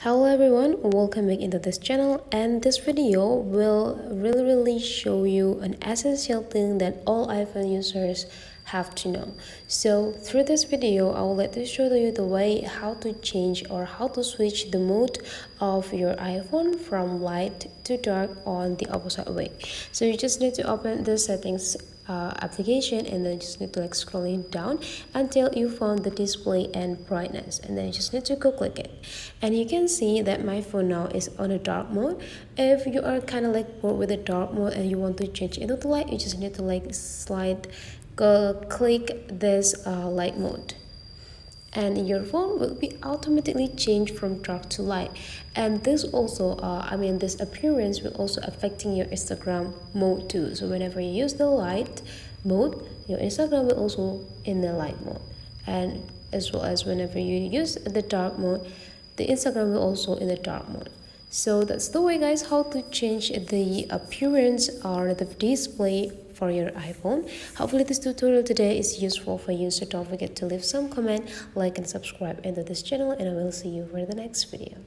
Hello everyone, welcome back into this channel, and this video will really show you an essential thing that all iPhone users have to know. So through this video I will let to show you the way how to change or how to switch the mode of your iPhone from light to dark on the opposite way. So you just need to open the settings application, and then just need to scrolling down until you found the display and brightness, and then you just need to go click it, and you can see that my phone now is on a dark mode. If you are kind of bored with the dark mode and you want to change into the light, you just need to click this light mode, and your phone will be automatically changed from dark to light. And this also this appearance will also affecting your Instagram mode too. So whenever you use the light mode, your Instagram will also in the light mode, and as well as whenever you use the dark mode, the Instagram will also in the dark mode. So that's the way, guys, how to change the appearance or the display for your iPhone. Hopefully this tutorial today is useful for you, so don't forget to leave some comment, like and subscribe into this channel, and I will see you for the next video.